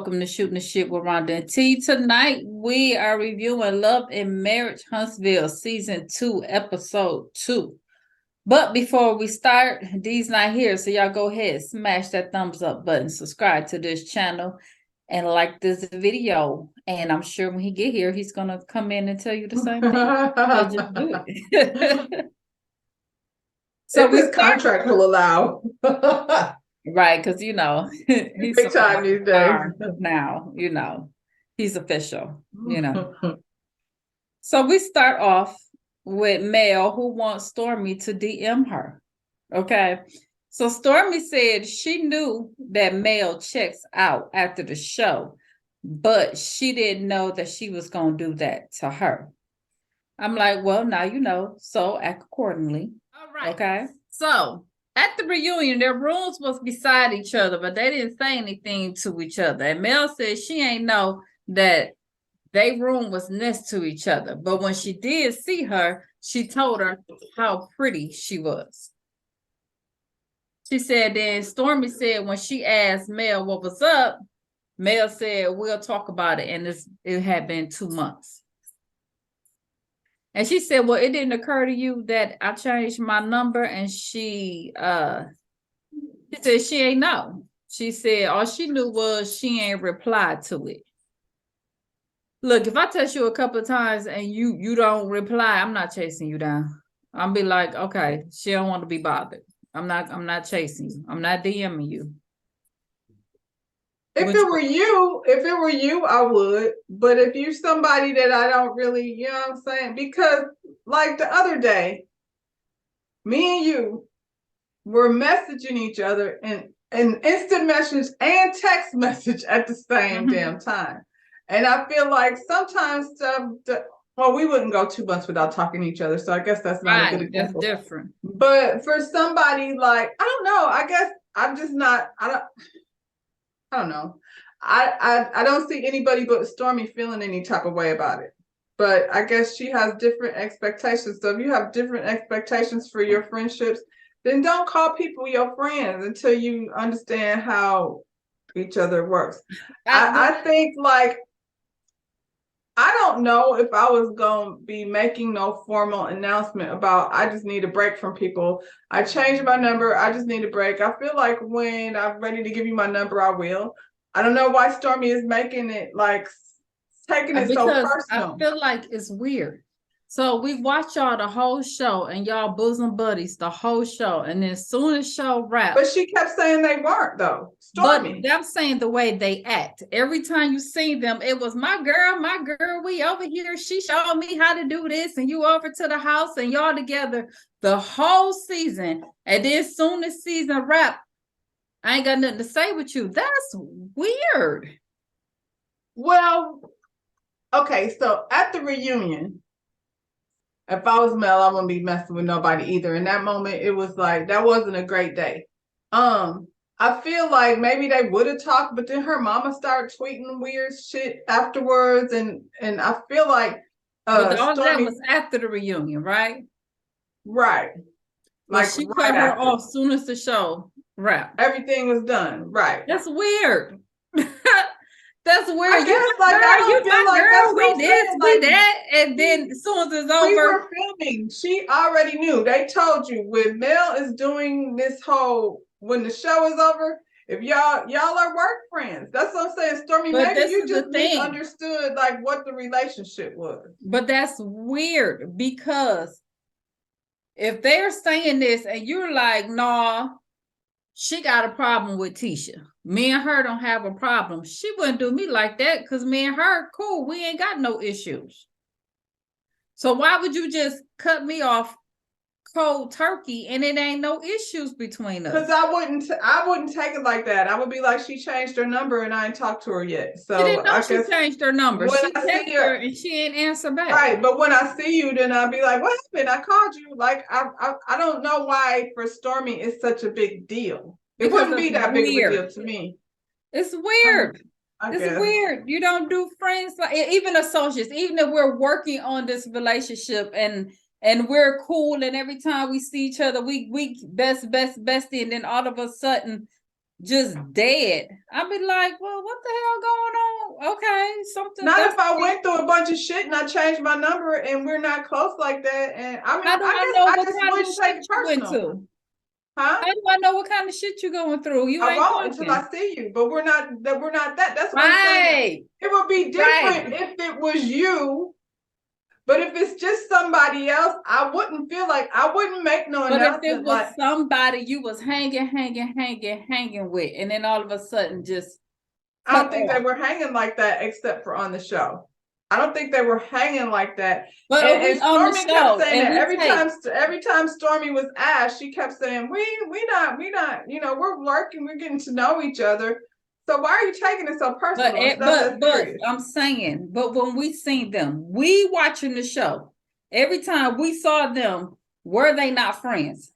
Welcome to Shooting the Shit with Rhonda and T. Tonight, we are reviewing Love and Marriage Huntsville Season 2, Episode 2. But before we start, D's not here, so y'all go ahead, smash that thumbs up button, subscribe to this channel, and like this video. And I'm sure when he get here, he's going to come in and tell you the same thing. So just do it. So if his contract will allow. Right, because he's big time these days. Now, he's official, So we start off with Mel, who wants Stormy to DM her. Okay. So Stormy said she knew that Mel checks out after the show, but she didn't know that she was going to do that to her. I'm like, well, now you know, so act accordingly. All right. Okay. So at the reunion, their rooms was beside each other, but they didn't say anything to each other. And Mel said she ain't know that their room was next to each other. But when she did see her, she told her how pretty she was. She said then Stormy said when she asked Mel what was up, Mel said, we'll talk about it. And it had been 2 months. And she said, well, it didn't occur to you that I changed my number. And she said she ain't know. She said all she knew was she ain't replied to it. Look, if I text you a couple of times and you don't reply, I'm not chasing you down. I'll be like, okay, she don't want to be bothered. I'm not chasing you. I'm not DMing you. If it were you, I would. But if you're somebody that I don't really, you know what I'm saying? Because like the other day, me and you were messaging each other in instant message and text message at the same damn time. And I feel like sometimes we wouldn't go 2 months without talking to each other. So I guess that's not a good example. That's different. But for somebody like, I don't know, I guess I'm just not, I don't know. I don't see anybody but Stormy feeling any type of way about it. But I guess she has different expectations. So if you have different expectations for your friendships, then don't call people your friends until you understand how each other works. I think like, I don't know if I was going to be making no formal announcement about I just need a break from people. I changed my number. I just need a break. I feel like when I'm ready to give you my number, I will. I don't know why Stormy is making it like taking it so personal. I feel like it's weird. So we watch y'all the whole show and y'all bosom buddies the whole show. And then as soon as show wrapped. But she kept saying they weren't though. Stormy. But I'm saying the way they act. Every time you see them, it was my girl, we over here. She showed me how to do this. And you over to the house and y'all together the whole season. And then as soon as season wrapped, I ain't got nothing to say with you. That's weird. Well, okay. So at the reunion, if I was Mel, I wouldn't be messing with nobody either. In that moment, it was like, that wasn't a great day. I feel like maybe they would have talked, but then her mama started tweeting weird shit afterwards. And I feel like but all Stormy, that was after the reunion, right? Right. Like she cut her off as soon as the show wrapped. Everything was done. Right. That's weird. That's weird. I guess we this, we that, and then as soon as it's over. We were filming. She already knew. They told you when Mel is doing this whole, when the show is over, if y'all are work friends. That's what I'm saying. Stormy, but maybe you just misunderstood like what the relationship was. But that's weird because if they're saying this and you're like, nah, she got a problem with Tisha. Me and her don't have a problem. She wouldn't do me like that because me and her, cool. We ain't got no issues. So why would you just cut me off cold turkey and it ain't no issues between us? Because I wouldn't take it like that. I would be like, she changed her number and I ain't talked to her yet. So she didn't know she changed her number. She texted her and she ain't answer back. Right, but when I see you, then I'll be like, what happened? I called you. Like I don't know why for Stormy it's such a big deal. It wouldn't be that big of a deal to me. It's weird. It's weird. You don't do friends like even associates, even if we're working on this relationship and we're cool and every time we see each other, we best bestie, and then all of a sudden just dead, I'd be like, well, what the hell going on? Okay, something. Not if I went through a bunch of shit and I changed my number and we're not close like that. And I mean, How do I I guess know I what just kind of wouldn't take shit it you went personal. to? Huh? How do I know what kind of shit you're going through? You I ain't won't until I see you, but we're not that. That's what I'm saying. right. It would be different Right. if it was you, but if it's just somebody else, I wouldn't feel like I wouldn't make no But if it announcement was like somebody you was hanging with, and then all of a sudden just I cut don't think they off. were hanging like that except for on the show. I don't think they were hanging like that. But And we on the Stormy kept show saying and that we take. every time Stormy was asked, she kept saying, we not, you know, we're working, we're getting to know each other. So why are you taking it so But personal? It's it, not that but serious. I'm saying, but when we seen them, we watching the show. Every time we saw them, were they not friends?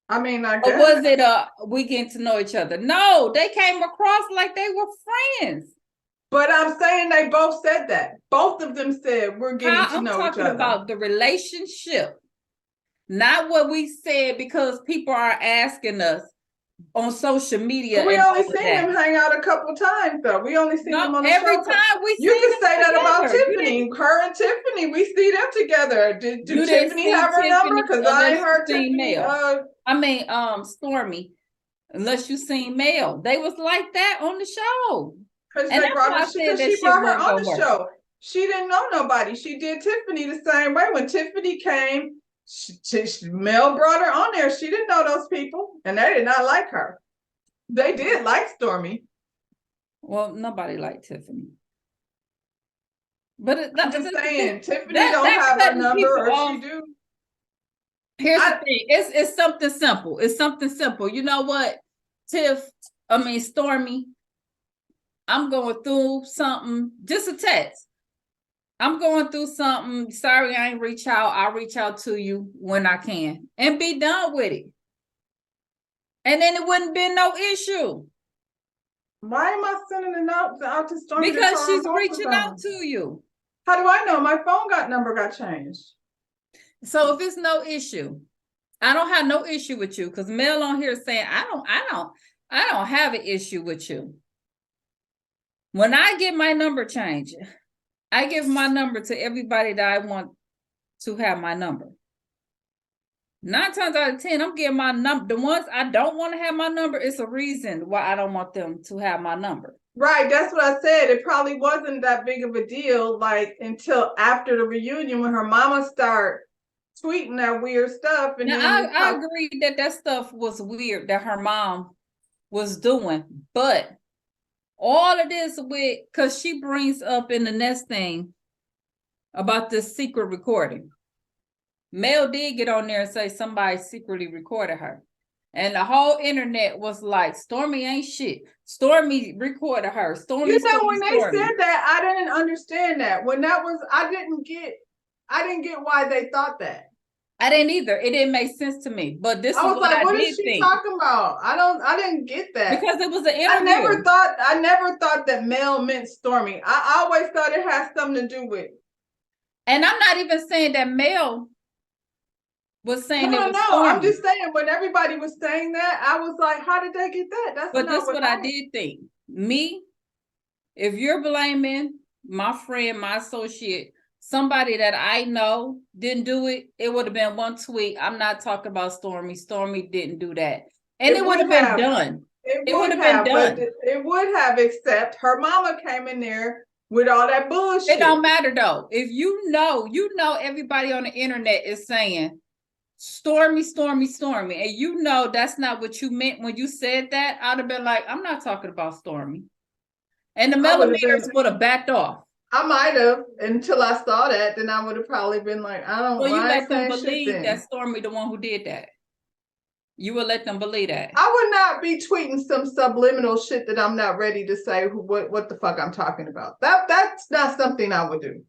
I mean, I Or guess. was it we getting to know each other? No, they came across like they were friends. But I'm saying they both said that. Both of them said we're getting to I'm know each talking other. about the relationship, not what we said, because people are asking us on social media. We and only all of seen that. them hang out a couple times, though. We only seen them on the Every show. time we You see could them say that about together. Tiffany. Her and Tiffany, we see them together. Do You didn't Tiffany see have her number? Tiffany Because I unless ain't you heard seen Tiffany. Mel. Stormy, unless you seen Mel. They was like that on the show. Because And they that's brought why her. I said Because that she shit brought her wasn't on gonna the work. show. She didn't know nobody. She did Tiffany the same way. When Tiffany came, Mel brought her on there. She didn't know those people, and they did not like her. They did like Stormy. Well, nobody liked Tiffany. But I'm just saying, Tiffany don't have her number, or she do. Here's the thing. It's something simple. It's something simple. You know what, Stormy, I'm going through something. Just a text. I'm going through something. Sorry, I ain't reach out. I'll reach out to you when I can and be done with it. And then it wouldn't be no issue. Why am I sending a note out to Stormy? Because she's reaching out to you. How do I know? My phone number got changed. So if it's no issue, I don't have no issue with you, because Mel on here saying I don't have an issue with you. When I get my number changed, I give my number to everybody that I want to have my number. 9 times out of 10, I'm giving my number. The ones I don't want to have my number, it's a reason why I don't want them to have my number. Right, that's what I said. It probably wasn't that big of a deal, like until after the reunion when her mama started tweeting that weird stuff. And now, then I agree that stuff was weird that her mom was doing, but all of this because she brings up in the next thing about this secret recording. Mel did get on there and say somebody secretly recorded her. And the whole internet was like, Stormy ain't shit. Stormy recorded her. Stormy, when they said that, I didn't understand that. When that was, I didn't get why they thought that. I didn't either. It didn't make sense to me. But this is what like, what is she talking about? I didn't get that. Because it was an interview. I never thought that Mel meant Stormy. I always thought it had something to do with. And I'm not even saying that Mel was saying it was Stormy. I'm just saying when everybody was saying that, I was like, how did they get that? That's but not what I did think. Me, if you're blaming my friend, my associate, somebody that I know didn't do it, it would have been one tweet. I'm not talking about Stormy. Stormy didn't do that. And it would have been done. It would have been done. But it would have, except her mama came in there with all that bullshit. It don't matter though. If you know everybody on the internet is saying Stormy, Stormy, Stormy, and you know that's not what you meant when you said that, I'd have been like, I'm not talking about Stormy. And the millimeters would have backed off. I might have until I saw that. Then I would have probably been like, I don't. Well, you let them believe that Stormy the one who did that. You would let them believe that. I would not be tweeting some subliminal shit that I'm not ready to say what the fuck I'm talking about. That's not something I would do.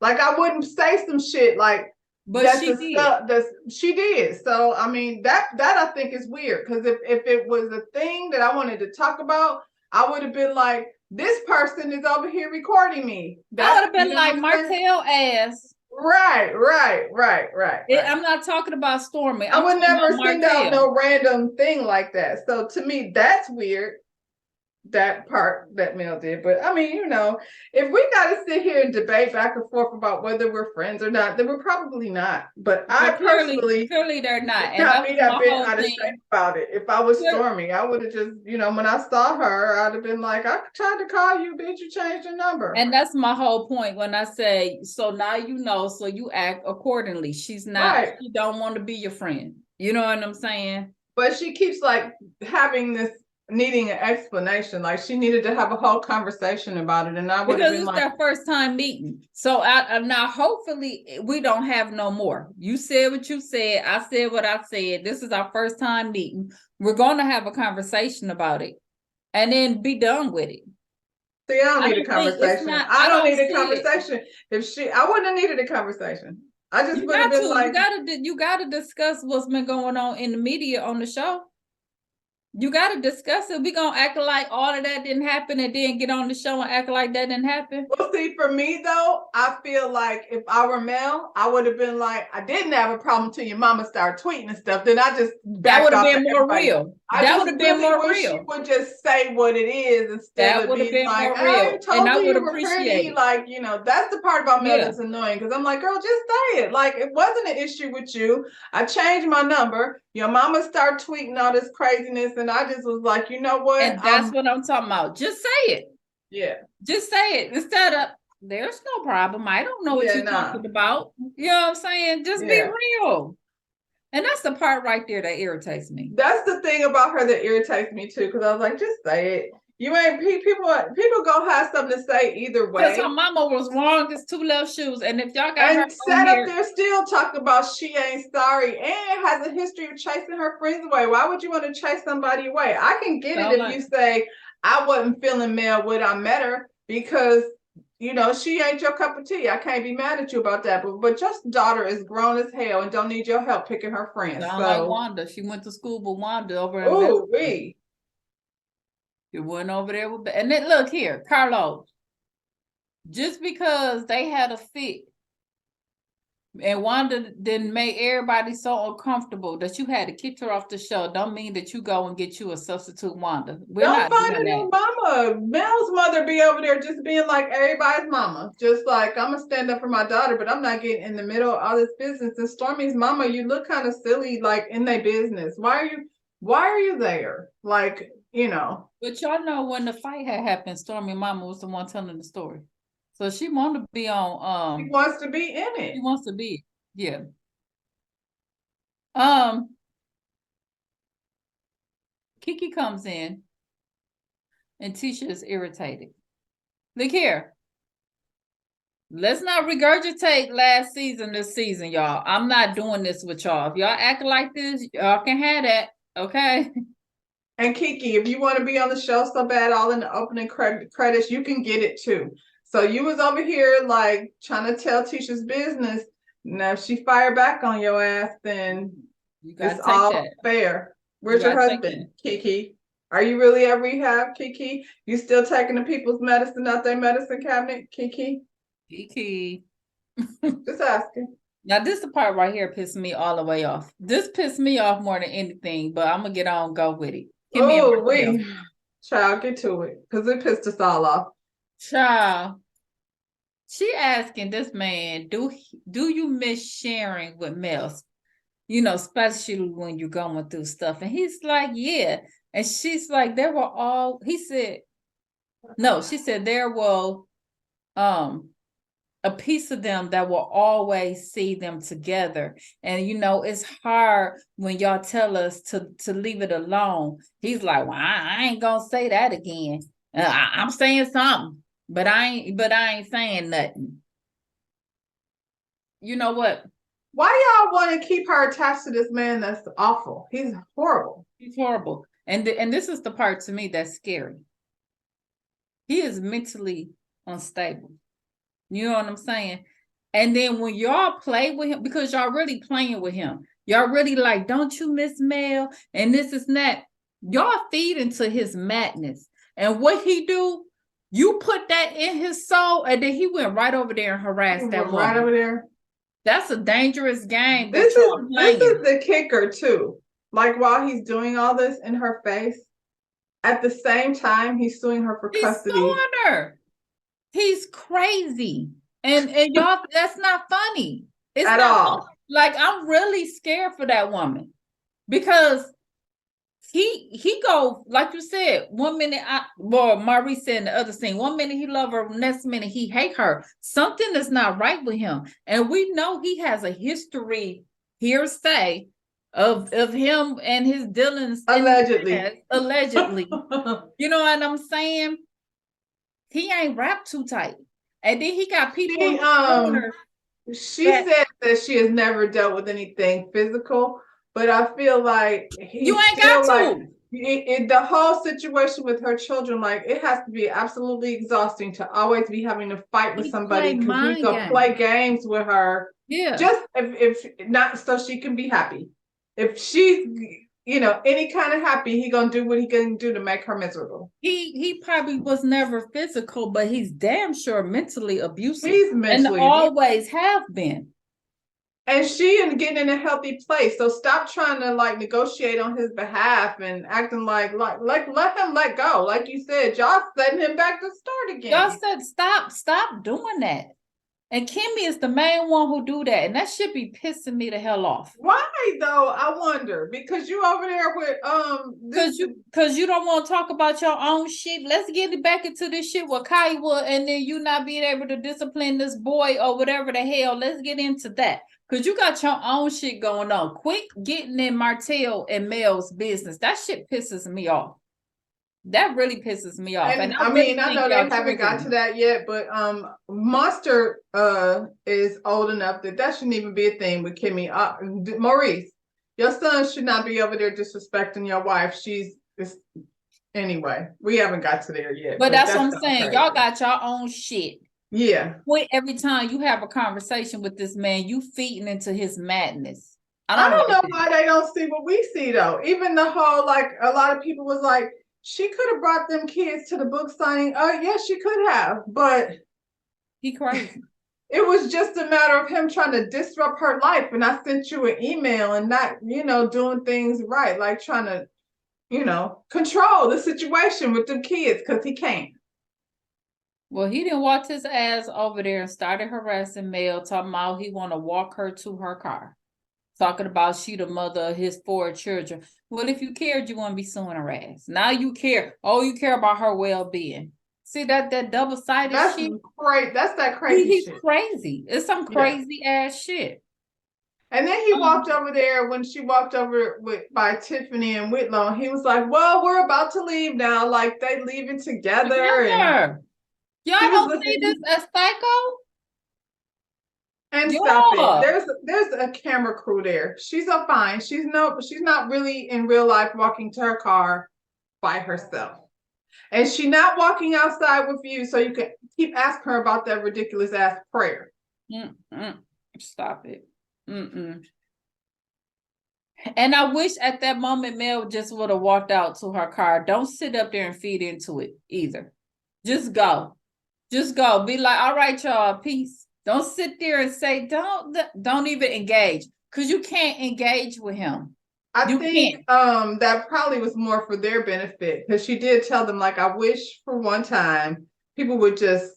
Like I wouldn't say some shit like. But she did. So I mean that I think is weird, because if it was a thing that I wanted to talk about, I would have been like, this person is over here recording me. I would have been like, Martell ass. Right. I'm not talking about Stormy. I I'm would talking never about send out Martell. no random thing like that. So to me, that's weird. That part that Mel did. But I mean, if we got to sit here and debate back and forth about whether we're friends or not, then we're probably not. But I Well, personally, clearly they're not. it's And not that me was that my been whole out of thing. shape about it. If I was Clear- Stormy, I would have just, when I saw her, I'd have been like, I tried to call you, bitch, you changed your number. And that's my whole point when I say, so now you know, so you act accordingly. She's not, Right. she don't want to be your friend. You know what I'm saying? But she keeps like having this needing an explanation. Like she needed to have a whole conversation about it. And I would have Because been it's like, their first time meeting. So I now hopefully we don't have no more. You said what you said. I said what I said. This is our first time meeting. We're going to have a conversation about it and then be done with it. see, I don't need a don't think it's conversation. not, I I don't don't need a see it. conversation. I wouldn't have needed a conversation. I just You would have got been to, like, you gotta discuss what's been going on in the media on the show. You gotta discuss it. We gonna act like all of that didn't happen and then get on the show and act like that didn't happen. well, see, for me though, I feel like if I were Mel, I would have been like, I didn't have a problem until your mama started tweeting and stuff. Then I just That backed would have off been to more everybody. real. I That just would have been really more wish she real. would just say what it is instead That of would have being been like, more I real. And told I you would you were appreciate pretty. it. Like, that's the part about Mel Yeah. that's annoying because I'm like, girl, just say it. Like, it wasn't an issue with you. I changed my number. Your mama started tweeting all this craziness. And I just was like, you know what? And that's what I'm talking about. Just say it. Yeah. Just say it instead of there's no problem. I don't know what Yeah, you're talking about. You know what I'm saying? Just be Yeah. real. And that's the part right there that irritates me. That's the thing about her that irritates me too, because I was like, just say it. You ain't people gonna have something to say either Because way. her mama was wrong as two left shoes. And if y'all got her And on sat up here, there still talking about she ain't sorry and has a history of chasing her friends away. Why would you want to chase somebody away? I can get it if you say I wasn't feeling Mel when I met her because she ain't your cup of tea. I can't be mad at you about that. But your daughter is grown as hell and don't need your help picking her friends. sound like Wanda. She went to school with Wanda over in oh, we. You went over there with, and then look here, Carlos. Just because they had a fit and Wanda didn't make everybody so uncomfortable that you had to kick her off the show, don't mean that you go and get you a substitute Wanda. We're Don't not find doing a new that. mama. Mel's mother be over there just being like everybody's mama. Just like, I'm gonna stand up for my daughter, but I'm not getting in the middle of all this business. And Stormy's mama, you look kind of silly, like in their business. Why are you there? Like, But y'all know when the fight had happened, Stormy mama was the one telling the story. So she wanted to be on she wants to be in it. She wants to be, yeah. Kiki comes in and Tisha is irritated. Look here. Let's not regurgitate last season this season, y'all. I'm not doing this with y'all. If y'all act like this, y'all can have that. Okay. And Kiki, if you want to be on the show so bad, all in the opening credits, you can get it too. So you was over here like trying to tell Tisha's business. Now if she fired back on your ass, then it's all fair. Where's your husband, Kiki? Are you really at rehab, Kiki? You still taking the people's medicine out their medicine cabinet, Kiki? Kiki. Just asking. Now, this the part right here pissed me all the way off. This pissed me off more than anything, but I'm gonna get on, go with it. Child, get to it, because it pissed us all off. Child, she asking this man, do you miss sharing with Mel? Especially when you're going through stuff. And he's like, yeah. And she's like, he said, no, she said there will a piece of them that will always see them together. And it's hard when y'all tell us to leave it alone. He's like, well, I ain't gonna say that again. I'm saying something, but I ain't saying nothing. You know what? Why y'all want to keep her attached to this man that's awful? He's horrible. He's horrible. And this is the part to me that's scary. He is mentally unstable. You know what I'm saying? And then when y'all play with him, because y'all really playing with him, y'all really like, don't you miss Mel? And this is that. Y'all feed into his madness. And what he do, you put that in his soul, and then he went right over there and harassed that woman. Right over there. That's a dangerous game that This you is are this playing. is the kicker too. Like while he's doing all this in her face, at the same time he's suing her for He's custody suing her. He's crazy. And y'all, that's not funny. It's at not all. like I'm really scared for that woman because he go like you said. 1 minute, Maurice said in the other scene. 1 minute he love her, next minute he hate her. Something is not right with him, and we know he has a history. Hearsay of him and his dealings in the Allegedly. past, allegedly. You know what I'm saying? He ain't wrapped too tight, and then he got people in She his corner she that said that she has never dealt with anything physical, but I feel like you he's ain't got still like to. the whole situation with her children, like it has to be absolutely exhausting to always be having to fight with He play somebody because he's mind gonna games. play games with her Yeah. just if not so she can be happy. If she's any kind of happy, he gonna do what he can do to make her miserable. He probably was never physical, but he's damn sure mentally abusive He's and mentally abused. always have been. And she is getting in a healthy place. So stop trying to like negotiate on his behalf and acting like let him let go. Like you said, y'all setting him back to start Y'all again. said stop doing that. And Kimmy is the main one who do that, and that should be pissing me the hell off. Why though? I wonder because you over there with this. Cause you don't want to talk about your own shit. Let's get it back into this shit with Kaiwa, and then you not being able to discipline this boy or whatever the hell. Let's get into that. Cause you got your own shit going on. Quit getting in Martell and Mel's business. That shit pisses me off. That really pisses me off. And And I I really mean, I think know they y'all haven't got to triggering. that yet, but Monster is old enough that that shouldn't even be a thing with Kimmy. Maurice, your son should not be over there disrespecting your wife. Anyway, we haven't got to there yet, But but that's what that's I'm not saying. Y'all crazy. got your own shit. Yeah. Quit every time you have a conversation with this man, you feeding into his madness. I I don't don't like know that. why they don't see what we see though. Even the whole like a lot of people was like, she could have brought them kids to the book signing. Oh, yes, she could have, but He crazy. it was just a matter of him trying to disrupt her life. And I sent you an email and not, doing things right, like trying to, control the situation with the kids because he can't. Well, he didn't walk his ass over there and started harassing Mel, talking about he want to walk her to her car. Talking about she the mother of his 4 children. Well, if you cared, you wouldn't be suing her ass. Now you care. Oh, you care about her well-being. See that double-sided That's shit? great. That's that crazy He's shit. crazy. It's some Yeah. crazy ass shit. And then he walked over there when she walked over by Tiffany and Whitlow. And he was like, "Well, we're about to leave now. Like they leaving together." And Together. Y'all he was don't see this looking as psycho? and stop it. Yeah. There's a camera crew there. She's so fine. She's not really in real life walking to her car by herself. And she's not walking outside with you so you can keep asking her about that ridiculous ass prayer. Mm-mm. Stop it. Mm-mm. And I wish at that moment Mel just would have walked out to her car. Don't sit up there and feed into it either. Just go. Just go. Be like, all right, y'all, peace. Don't sit there and say, don't even engage. Because you can't engage with him. I You think can't. that probably was more for their benefit because she did tell them like I wish for one time people would just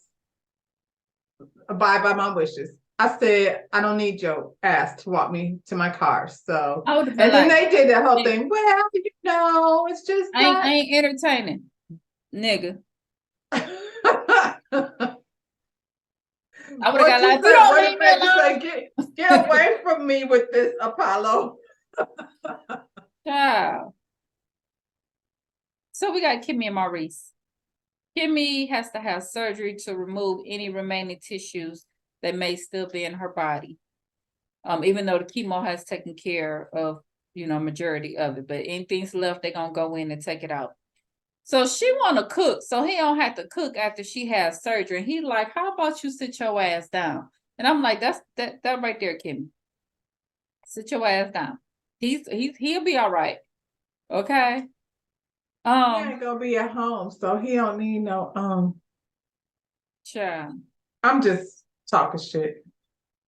abide by my wishes. I said I don't need your ass to walk me to my car. So I would have been and then like, they did that whole thing. Well, it's just I not. ain't entertaining. Nigga. I would have got What you like, if you said? don't What leave it me made you say? Get alone. away from me with this, Apollo. Child. So we got Kimmy and Maurice. Kimmy has to have surgery to remove any remaining tissues that may still be in her body. Even though the chemo has taken care of, majority of it, but anything's left, they're gonna go in and take it out. So she wanna cook, so he don't have to cook after she has surgery. And he like, how about you sit your ass down? And I'm like, that's that right there, Kimmy. Sit your ass down. He'll be all right. Okay. He ain't gonna be at home, so he don't need no Child. I'm just talking shit.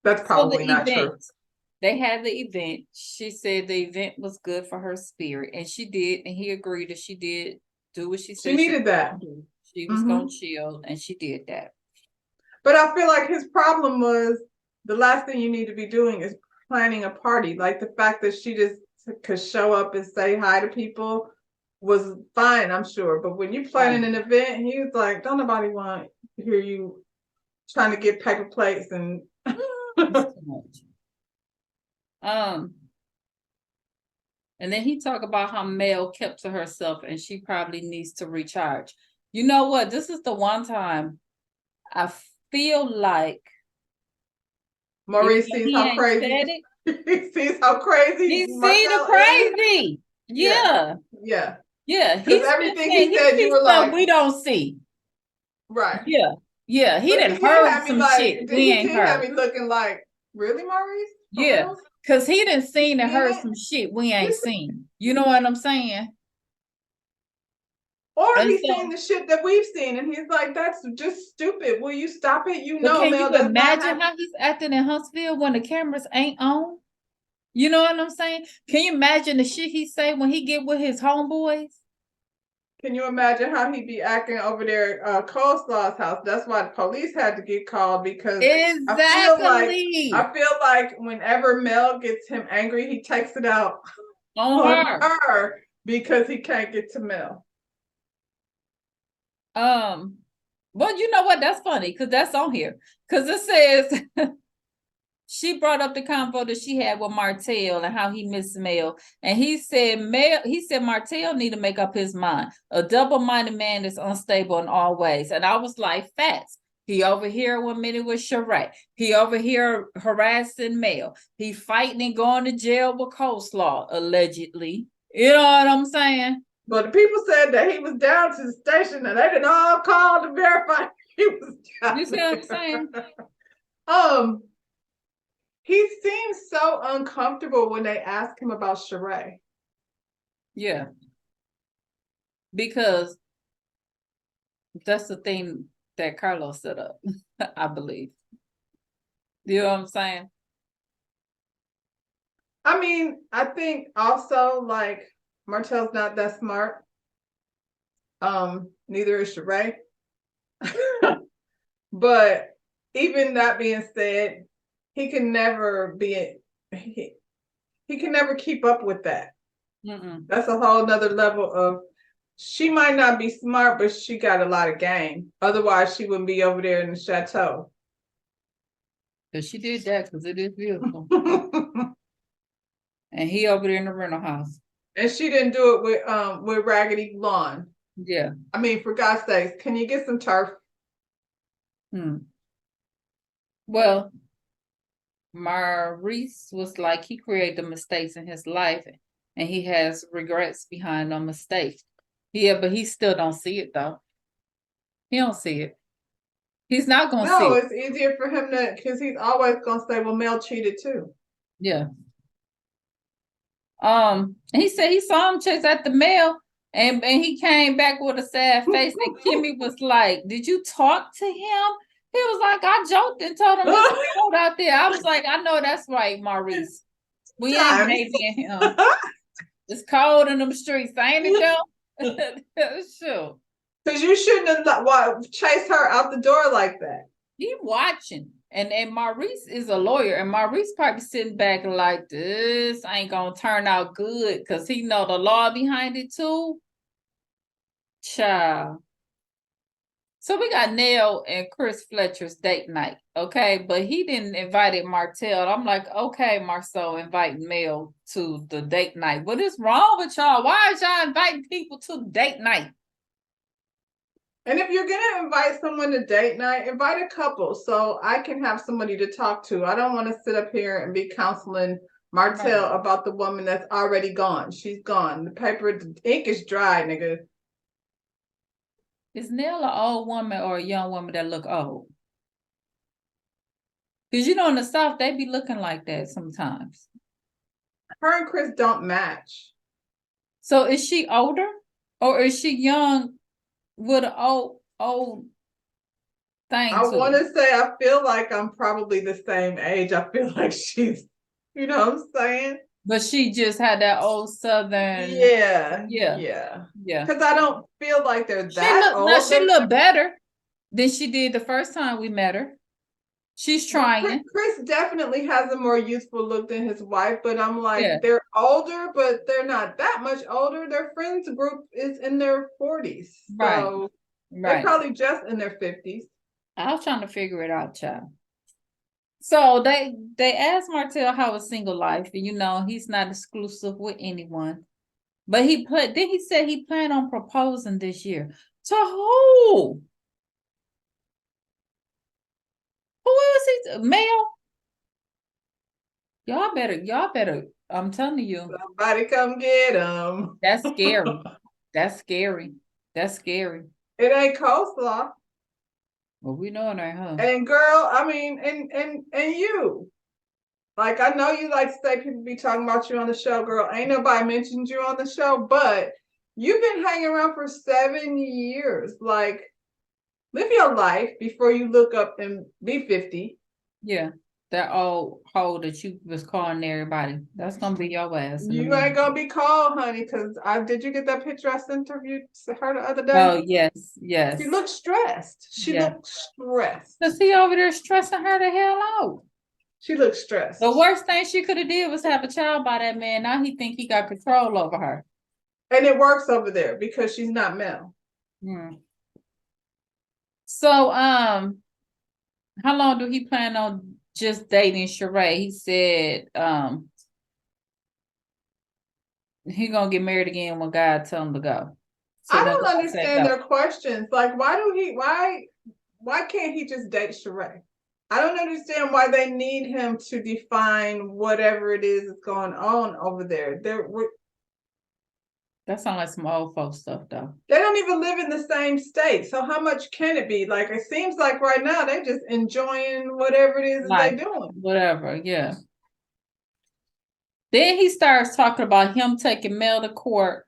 That's So the probably not true. event, they had the event. She said the event was good for her spirit, and she did, and he agreed that she did do what she She said needed that. she was gonna chill, and she did that. But I feel like his problem was the last thing you need to be doing is planning a party. Like the fact that she just could show up and say hi to people was fine, I'm sure. But when you planning an event, he was like, "Don't nobody want to hear you trying to get paper plates and." And then he talked about how Mel kept to herself and she probably needs to recharge. You know what? This is the one time I feel like Maurice sees how crazy. He sees how crazy Martell crazy. Is. Yeah. Because everything he said, you were like, we don't see. Right. Yeah. He didn't heard some shit. He did have me looking like, really, Maurice? Yeah. Because he didn't seen and heard some shit we ain't seen. You know what I'm saying? Or he's seen the shit that we've seen, and he's like, "That's just stupid. Will you stop it? You know, can Mel, you imagine how he's acting in Huntsville when the cameras ain't on? You know what I'm saying? Can you imagine the shit he say when he get with his homeboys? Can you imagine how he be acting over there at Coleslaw's house? That's why the police had to get called, because I feel like whenever Mel gets him angry, he takes it out on her because he can't get to Mel. Well, you know what? That's funny because that's on here. Because it says she brought up the convo that she had with Martell and how he missed Mel. And he said Martell need to make up his mind. A double-minded man is unstable in all ways. And I was like, facts. He over here 1 minute with Sheree. He over here harassing Mel. He fighting and going to jail with Coleslaw, allegedly. You know what I'm saying? But the people said that he was down to the station and they didn't all call to verify he was down. You see what I'm saying? He seems so uncomfortable when they ask him about Sheree. Yeah. Because that's the thing that Carlos set up, I believe. You know what I'm saying? I mean, I think also like Martell's not that smart. Neither is Sheree. But even that being said, he can never keep up with that. That's a whole nother level of, she might not be smart, but she got a lot of game. Otherwise, she wouldn't be over there in the chateau. Because she did that because it is beautiful. And he over there in the rental house. And she didn't do it with raggedy lawn. Yeah. I mean, for God's sakes, can you get some turf? Well, Maurice was like, he created the mistakes in his life and he has regrets behind the mistakes. Yeah, but he still don't see it though. He don't see it. He's not gonna see it. No, it's easier for him because he's always gonna say, well, Mel cheated too. Yeah. He said he saw him chase at the mail and he came back with a sad face and Kimmy was like, did you talk to him? He was like, I joked and told him it's cold out there. I was like, I know that's right, Maurice. We ain't babying him. It's cold in them streets, ain't it though? Sure. Because you shouldn't have chased her out the door like that. He watching. And Maurice is a lawyer, and Maurice probably sitting back like, this ain't gonna turn out good because he know the law behind it too. Child. So we got Nell and Chris Fletcher's date night, okay? But he didn't invite Martell. I'm like, okay, Marceau inviting Mel to the date night. What is wrong with y'all? Why is y'all inviting people to date night? And if you're gonna invite someone to date night, invite a couple so I can have somebody to talk to. I don't want to sit up here and be counseling Martell about the woman that's already gone. She's gone. The ink is dry, nigga. Is Nell an old woman or a young woman that look old? Because you know in the South, they be looking like that sometimes. Her and Chris don't match. So is she older or is she young with an old thing I to want her. to say I feel like I'm probably the same age. I feel like she's, you know what I'm saying? But she just had that old Southern, Yeah, yeah, yeah. yeah. Because I don't feel like they're She that looked, no, old. she looked better than she did the first time we met her. She's Well, Chris, trying. Chris definitely has a more youthful look than his wife, but I'm Yeah, like, they're older, but they're not that much older. Their friends group is in their 40s. right, So they're right. probably just in their 50s. I was trying to figure it out, child. So they asked Martell how his single life, and he's not exclusive with anyone. But he said he planned on proposing this year. To who? Who is he? Male? Y'all better. I'm telling you, Somebody come get them. that's scary. That's scary. That's scary. It ain't coleslaw. Well, we know it ain't her. And girl, I mean, and you. Like I know you like to say people be talking about you on the show, girl. Ain't nobody mentioned you on the show, but you've been hanging around for 7 years. Like, live your life before you look up and be 50. Yeah. That old hole that you was calling everybody. That's gonna be your ass in a You minute. ain't gonna be called, honey, because I did you get that picture I sent her the other day? Oh, yes, yes. She looked stressed. She Yeah. looked stressed. Cause he over there stressing her the hell out. She looked stressed. The worst thing she could have did was have a child by that man. Now he think he got control over her. And it works over there because she's not male. Hmm. So, how long do he plan on just dating Sheree? He said, he gonna get married again when God tell him to go. So I when don't God said understand go. their questions. Like, why can't he just date Sheree? I don't understand why they need him to define whatever it is that's going on over there. That sounds like some old folks stuff, though. They don't even live in the same state. So how much can it be? Like, it seems like right now they're just enjoying whatever it is that they're doing. Whatever, yeah. Then he starts talking about him taking Mel to court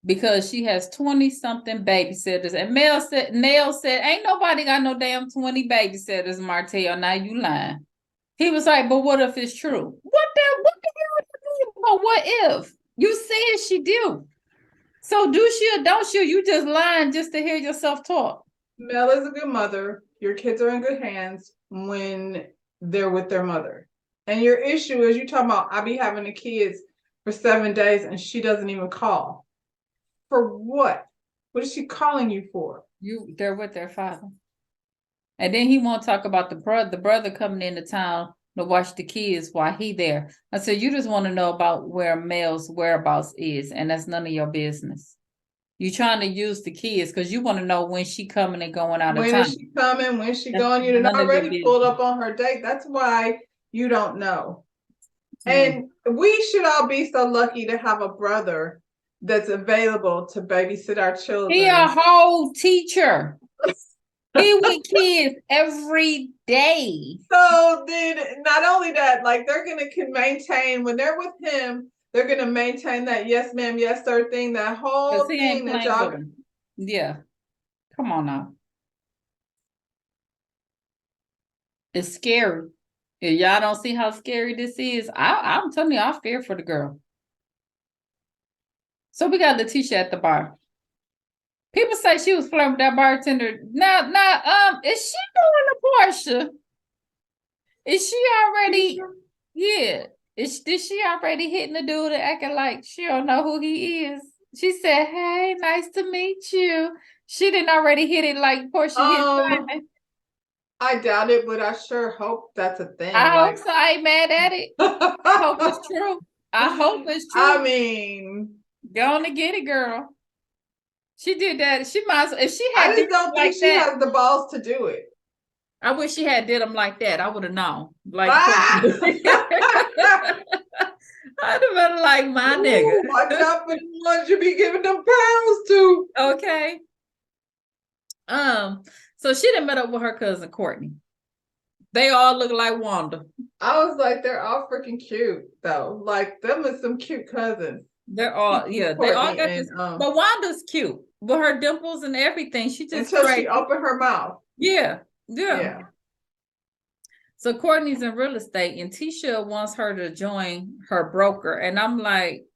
because she has 20-something babysitters. And Nell said, ain't nobody got no damn 20 babysitters, Martell. Now you lying. He was like, but what if it's true? What the hell do you mean about what if? You said she do. So do she or don't she? You just lying just to hear yourself talk. Mel is a good mother. Your kids are in good hands when they're with their mother. And your issue is you talking about I be having the kids for 7 days and she doesn't even call. For what? What is she calling you for? They're with their father. And then he won't talk about the brother coming into town to watch the kids while he there. I said, you just want to know about where Mel's whereabouts is, and that's none of your business. You trying to use the kids because you want to know when she coming and going out of When town. is she coming? When she That's going? You none of your already pulled business. up on her date. That's why you don't know. Mm. And we should all be so lucky to have a brother that's available to babysit our children. He a whole teacher. He with kids every day. So then, not only that, like they're gonna can maintain when they're with him, they're gonna maintain that yes, ma'am, yes, sir thing, that whole He thing ain't that playing y'all. with him. Yeah. Come on now. It's scary. If y'all don't see how scary this is, I'm telling you, I fear for the girl. So we got Letitia at the bar. People say she was flirting with that bartender. Now, is she doing the Portia? Is she already? Yeah. Did she already hitting the dude and acting like she don't know who he is? She said, "Hey, nice to meet you." She didn't already hit it like Portia hit Simon. I doubt it, but I sure hope that's a thing. I Like, hope so. I ain't mad at it. I hope it's true. I hope it's true. I mean, go on to get it, girl. She did that. She might as well, if she I had just don't think like she that. has the balls to do it. I wish she had did them like that. I would have known. Like Ah! I'd have been like my nigga. Watch out for the ones you be giving them pounds to. Okay. So she done met up with her cousin Courtney. They all look like Wanda. I was like, they're all freaking cute though. Like them is some cute cousins. They're all they all got this. But Wanda's cute with her dimples and everything. She just until crazy. she opened her mouth. Yeah. Yeah. Yeah. So Courtney's in real estate, and Tisha wants her to join her broker. And I'm like,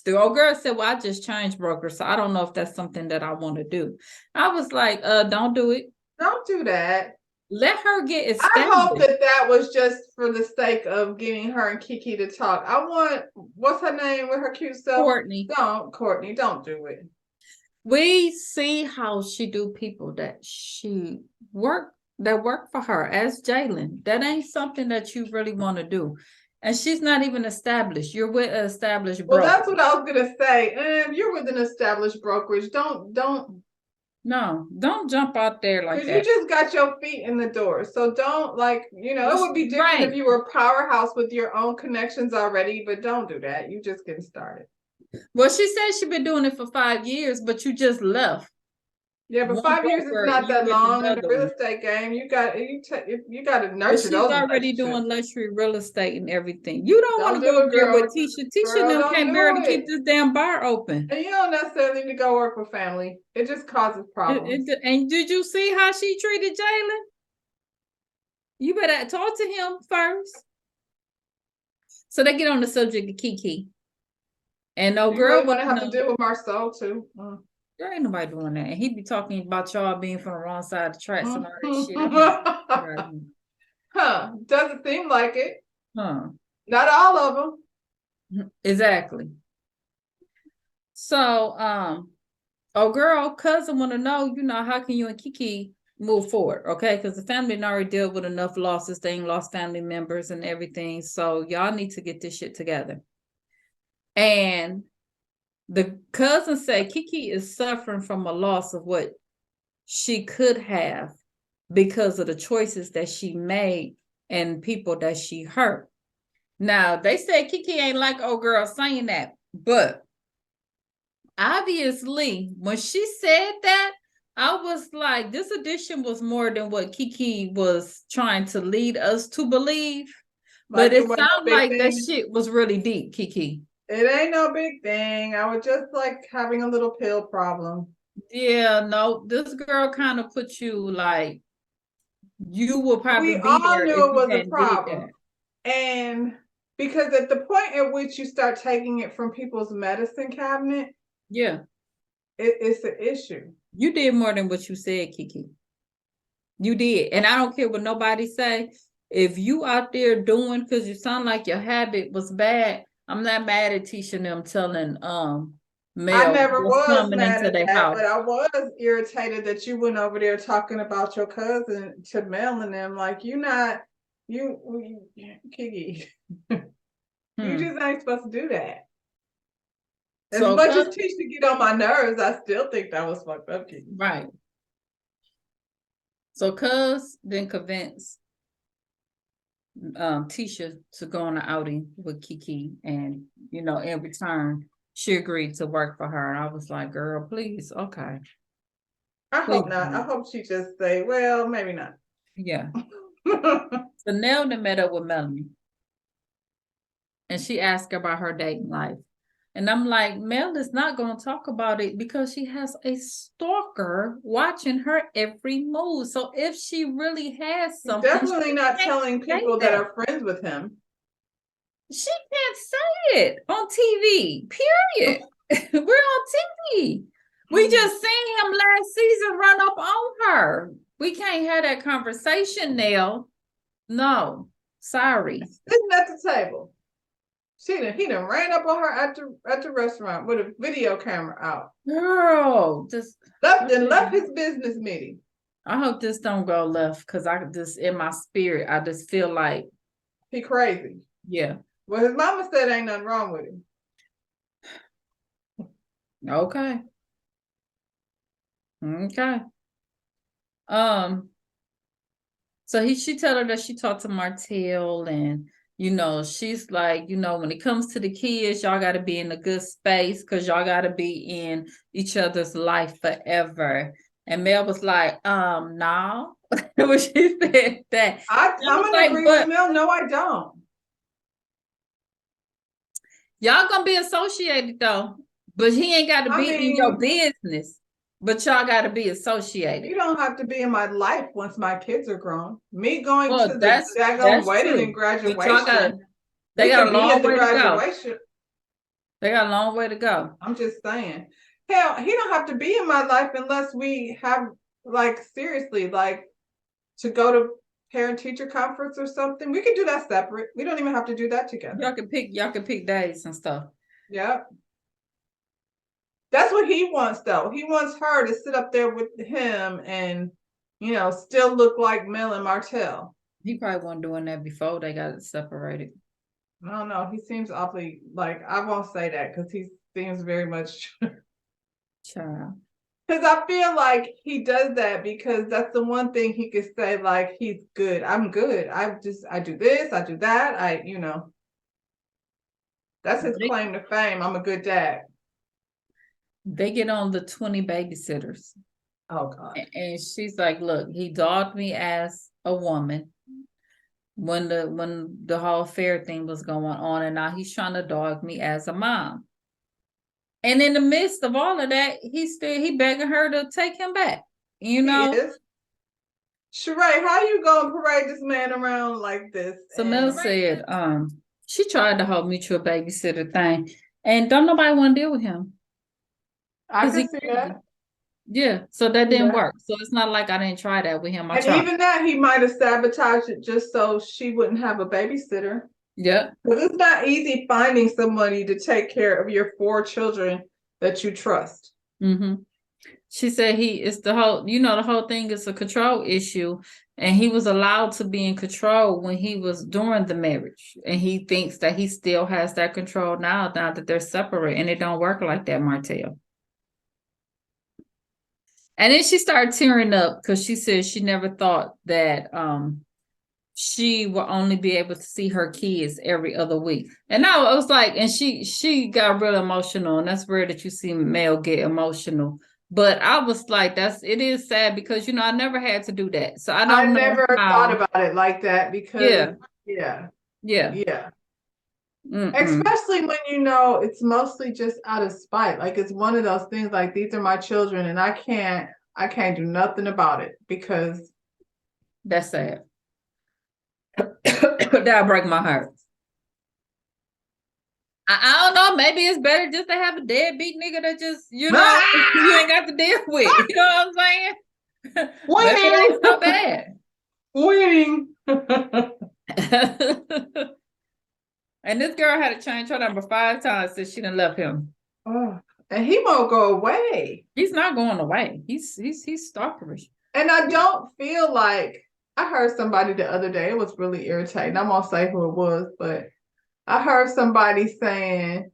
the old girl said, well, I just changed broker, so I don't know if that's something that I want to do. I was like, don't do it. Don't do that. Let her get I hope established. that was just for the sake of getting her and Kiki to talk. I want, what's her name with her cute self? Courtney. Courtney, don't do it. We see how she do people that work for her as Jalen. That ain't something that you really want to do. And she's not even established. You're with an established Well, broker. that's what I was gonna say. You're with an established brokerage. Don't No, don't jump out there like because you that. just got your feet in the door. So don't it would be different Right. if you were a powerhouse with your own connections already, but don't do that. You just getting started. Well, she said she's been doing it for 5 years, but you just left. Yeah, but One 5 years is broker, not you that with long in the another real one. estate game. You got to But nurture she's those already relationships. doing luxury real estate and everything. You don't want to Don't do go it, there girl. with Tisha. Tisha Girl, and them don't can't do barely it. keep this damn bar open. And you don't necessarily need to go work with family. It just causes problems. And did you see how she treated Jalen? You better talk to him first. So they get on the subject of Kiki. And no You girl really want to have to deal with Marcel too. There ain't nobody doing that. And he'd be talking about y'all being from the wrong side of the tracks and all that shit. Huh? Doesn't seem like it. Huh? Not all of them. Exactly. So, oh girl, cousin want to know, how can you and Kiki move forward? Okay, because the family already dealt with enough losses. They ain't lost family members and everything. So y'all need to get this shit together. And the cousin said Kiki is suffering from a loss of what she could have because of the choices that she made and people that she hurt. Now, they said Kiki ain't like old girl saying that, but obviously, when she said that, I was like, this edition was more than what Kiki was trying to lead us to believe. But it sounded like that shit was really deep, Kiki. It ain't no big thing. I was just like having a little pill problem. Yeah, no, this girl kind of put you like, you will probably We be all there knew if it you was a hadn't did problem. that. And because at the point at which you start taking it from people's medicine cabinet, yeah, it's an issue. You did more than what you said, Kiki. You did. And I don't care what nobody say. If you out there doing, because you sound like your habit was bad, I'm not mad at Tisha and them telling Mel I never what's was coming mad into at their that, house. but I was irritated that you went over there talking about your cousin to Mel and them. Like, Kiki, you just ain't supposed to do that. As much as Tisha get on my nerves, I still think that was fucked up, Kiki. Right. So Cuz then convinced Tisha to go on an outing with Kiki, and in return, she agreed to work for her. And I was like, girl, please, okay. I hope not. I hope she just say, well, maybe not. Yeah. So Nell then met up with Melanie. And she asked her about her dating life. And I'm like, Mel is not going to talk about it because she has a stalker watching her every move. So if she really has something, definitely not telling people that are friends with him. She can't say it on TV, period. We're on TV. We just seen him last season run up on her. We can't have that conversation, Nell. No, sorry. Sitting at the table. He done ran up on her at the restaurant with a video camera out. Girl, just left his business meeting. I hope this don't go left because I just in my spirit, I just feel like he crazy. Yeah. Well, his mama said ain't nothing wrong with him. Okay. So she told her that she talked to Martell, and she's like, when it comes to the kids, y'all got to be in a good space because y'all got to be in each other's life forever. And Mel was like, no. When she said that, I'm gonna agree with Mel. No, I don't. Y'all gonna be associated though, but he ain't got to be in your business. But y'all got to be associated. You don't have to be in my life once my kids are grown. Me going to Well, the daggone that's wedding true. and But y'all graduation, they we got could a be at long the way to go. graduation. They got a long way to go. I'm just saying. Hell, he don't have to be in my life unless we have, like, seriously, like, to go to parent teacher conference or something. We could do that separate. We don't even have to do that together. Y'all can pick days and stuff. Yep. That's what he wants, though. He wants her to sit up there with him and, still look like Mel and Martell. He probably wasn't doing that before they got separated. I don't know. He seems awfully, like, I won't say that because he seems very much. Child. Because I feel like he does that because that's the one thing he could say, like, he's good. I'm good. I do this, I do that. That's his claim to fame. I'm a good dad. They get on the 20 babysitters. Oh, God. And she's like, look, he dogged me as a woman when the whole affair thing was going on, and now he's trying to dog me as a mom. And in the midst of all of that, he begging her to take him back. You know? He is. Sheree, how you gonna parade this man around like this? So Mel said, she tried the whole mutual babysitter thing, and don't nobody want to deal with him. I can see that. Yeah, so that didn't work. So it's not like I didn't try that with him. And even that, he might have sabotaged it just so she wouldn't have a babysitter. Yeah. Because it's not easy finding somebody to take care of your 4 children that you trust. Mm-hmm. She said it's the whole thing is a control issue. And he was allowed to be in control when he was during the marriage. And he thinks that he still has that control now that they're separate. And it don't work like that, Martell. And then she started tearing up because she said she never thought that she will only be able to see her kids every other week. And now I was like, and she got real emotional, and that's rare that you see Mel get emotional. But I was like, it is sad because I never had to do that. So I don't know. I never thought about it like that because yeah. Especially when it's mostly just out of spite. Like it's one of those things like these are my children and I can't do nothing about it because that's sad. That'll break my heart. I don't know. Maybe it's better just to have a deadbeat nigga that just, you ain't got to deal with. You know what I'm saying? Maybe it ain't so bad. Winning. And this girl had to change her number 5 times since she done left him. Oh, and he won't go away. He's not going away. He's stalkerish. And I don't feel like I heard somebody the other day. It was really irritating. I'm gonna say who it was, but I heard somebody saying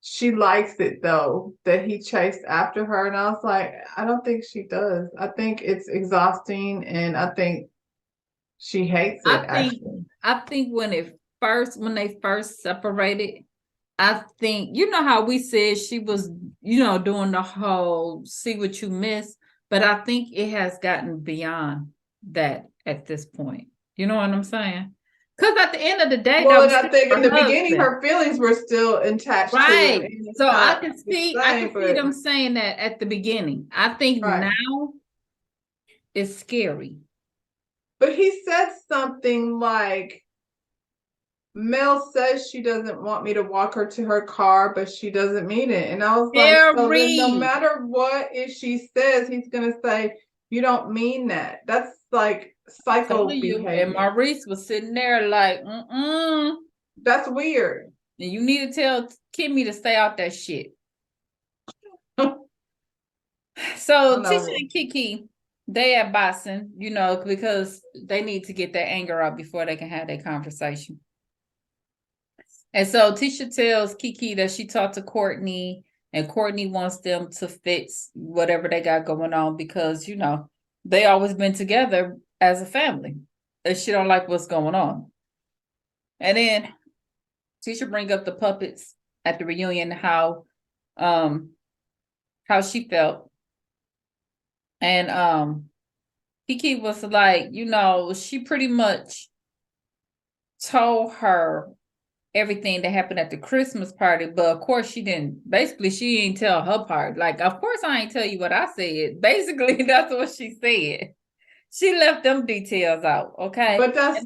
she likes it though that he chased after her, and I was like, I don't think she does. I think it's exhausting, and I think she hates it. I think when they first separated, I think how we said she was doing the whole see what you miss, but I think it has gotten beyond that at this point. You know what I'm saying? Because at the end of the day, I think in the beginning her feelings were still attached to it. So I can see them saying that at the beginning. I think now it's scary. But he said something like, Mel says she doesn't want me to walk her to her car, but she doesn't mean it. And I was like, so then no matter what if she says, he's gonna say, you don't mean that. That's like psycho behavior. And Maurice was sitting there like, that's weird. And you need to tell Kimmy to stay out that shit. So Tisha and Kiki, they at boxing, because they need to get their anger out before they can have their conversation. And so Tisha tells Kiki that she talked to Courtney, and Courtney wants them to fix whatever they got going on because, they always been together as a family. And she don't like what's going on. And then Tisha bring up the puppets at the reunion, how she felt. And Kiki was like, she pretty much told her everything that happened at the Christmas party, but of course she didn't. Basically, she ain't tell her part. Like, of course I ain't tell you what I said. Basically, that's what she said. She left them details out, okay? But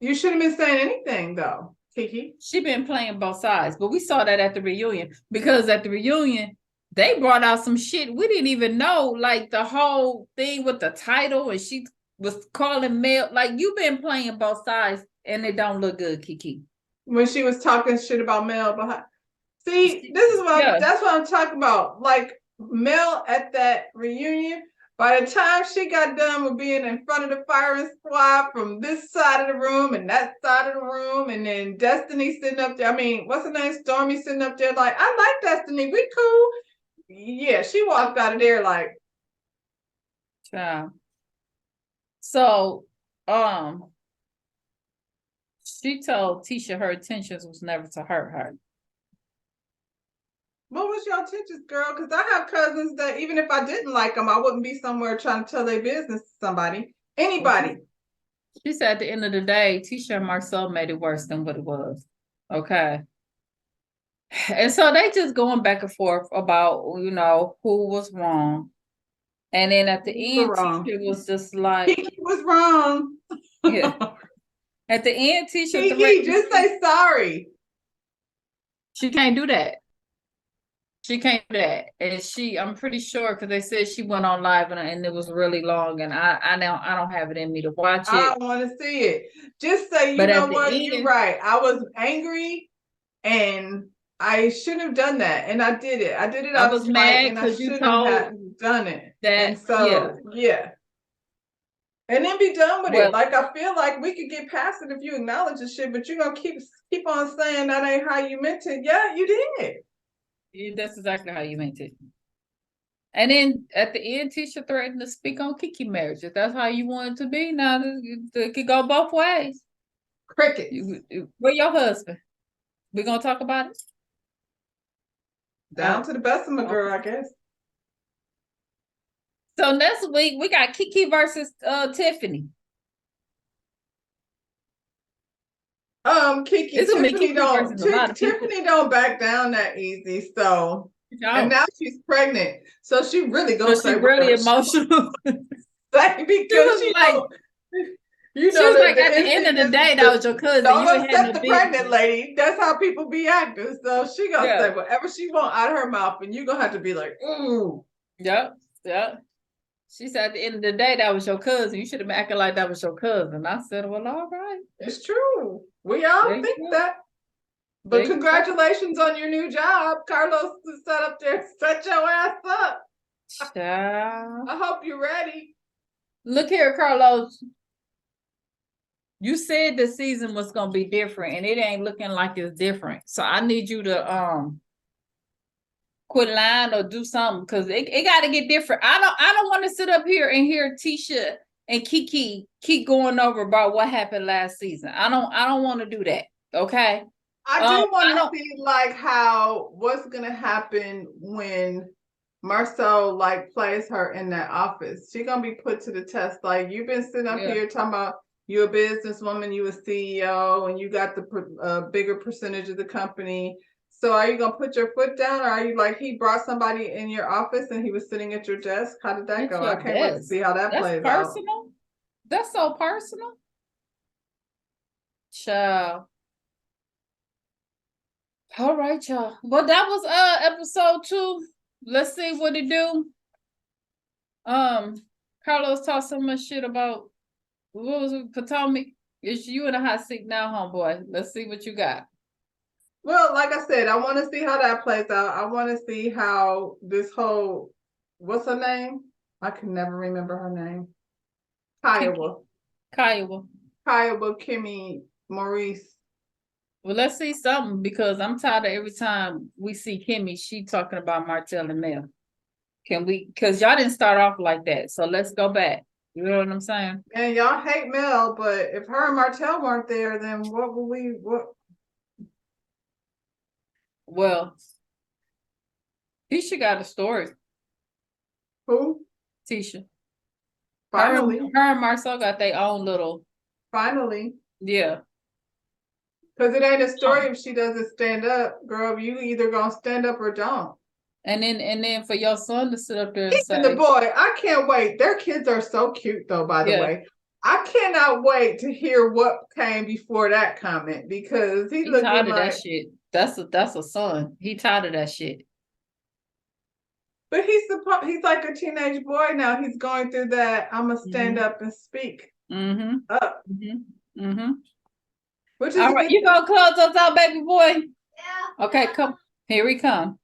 you shouldn't have been saying anything though, Kiki. She been playing both sides, but we saw that at the reunion, because at the reunion they brought out some shit we didn't even know, like the whole thing with the title, and she was calling Mel. Like, you've been playing both sides, and it don't look good, Kiki. When she was talking shit about Mel behind. See, this is what that's what I'm talking about. Like Mel at that reunion, by the time she got done with being in front of the firing squad from this side of the room and that side of the room, and then Destiny sitting up there. I mean, what's her name? Stormy sitting up there like, I like Destiny. We cool. Yeah, she walked out of there like. Yeah. So, she told Tisha her intentions was never to hurt her. What was your intentions, girl? Because I have cousins that even if I didn't like them, I wouldn't be somewhere trying to tell their business to somebody. Anybody. She said at the end of the day, Tisha and Marcel made it worse than what it was. Okay. And so they just going back and forth about, who was wrong. And then at the end, Tisha was just like, Kiki was wrong. Yeah. At the end, Tisha Kiki, just say sorry. She can't do that. She can't do that. And I'm pretty sure, because they said she went on live and it was really long, and I don't have it in me to watch it. I don't want to see it. Just say, you know what, you're right. I was angry and I shouldn't have done that. And I did it. I was mad because you shouldn't have done it. And so, yeah. And then be done with it. Like, I feel like we could get past it if you acknowledge the shit, but you're going to keep on saying that ain't how you meant it. Yeah, you did. That's exactly how you meant it. And then at the end, Tisha threatened to speak on Kiki marriage. If that's how you want it to be, now it could go both ways. Crickets. Where your husband? We're going to talk about it? Down to the best of my girl, I guess. So next week, we got Kiki versus Tiffany. Tiffany don't back down that easy. So, and now she's pregnant, so she really gonna say really emotional. Like, because she like, she was like, at the end of the day, that was your cousin. Don't upset the pregnant lady. That's how people be acting. So she gonna say whatever she want out of her mouth, and you gonna have to be like, ooh. Yep. She said at the end of the day, that was your cousin. You should have been acting like that was your cousin. I said, well, all right. It's true. We all think that. But congratulations on your new job. Carlos sat up there, set your ass up. Child. I hope you're ready. Look here, Carlos. You said the season was gonna be different, and it ain't looking like it's different. So I need you to quit lying or do something, because it got to get different. I don't want to sit up here and hear Tisha and Kiki keep going over about what happened last season. I don't want to do that. Okay. I do want to see like what's gonna happen when Marcel like plays her in that office. She's gonna be put to the test. Like, you've been sitting up here talking about you're a businesswoman, you a CEO, and you got the bigger percentage of the company. So are you gonna put your foot down, or are you like, he brought somebody in your office and he was sitting at your desk? How did that go? I can't wait to see how that plays out. Personal. That's so personal. Child. All right, y'all. Well, that was episode 2. Let's see what it do. Carlos talked so much shit about, what was it, Potomac? It's you in a hot seat now, homeboy. Let's see what you got. Well, like I said, I want to see how that plays out. I want to see how this whole, what's her name? I can never remember her name. Kiowa, Kimmy, Maurice. Well, let's see something, because I'm tired of every time we see Kimmy, she talking about Martell and Mel. Can we, because y'all didn't start off like that. So let's go back. You know what I'm saying? And y'all hate Mel, but if her and Martell weren't there, then what would we, what? Well, Tisha got a story. Who? Tisha. Finally. Her and Marcel got their own little. Finally. Yeah. Because it ain't a story if she doesn't stand up, girl. You either gonna stand up or don't. And then for your son to sit up there and Even the say, boy, I can't wait. Their kids are so cute, though. By the yeah, way, I cannot wait to hear what came before that comment because he he looking tired of that like. shit. That's a son. He tired of that shit. But he's like a teenage boy now. He's going through that. I'm gonna stand up and speak Mm-hmm. up, Mm-hmm. Mm-hmm. which is All a right, good you thing. gonna close us out, baby boy? Yeah. Okay, come. Here we come.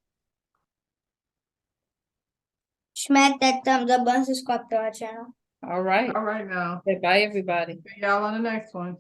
Smack that thumbs up and subscribe to our channel. All right. All right now. Okay, bye, everybody. See y'all on the next one.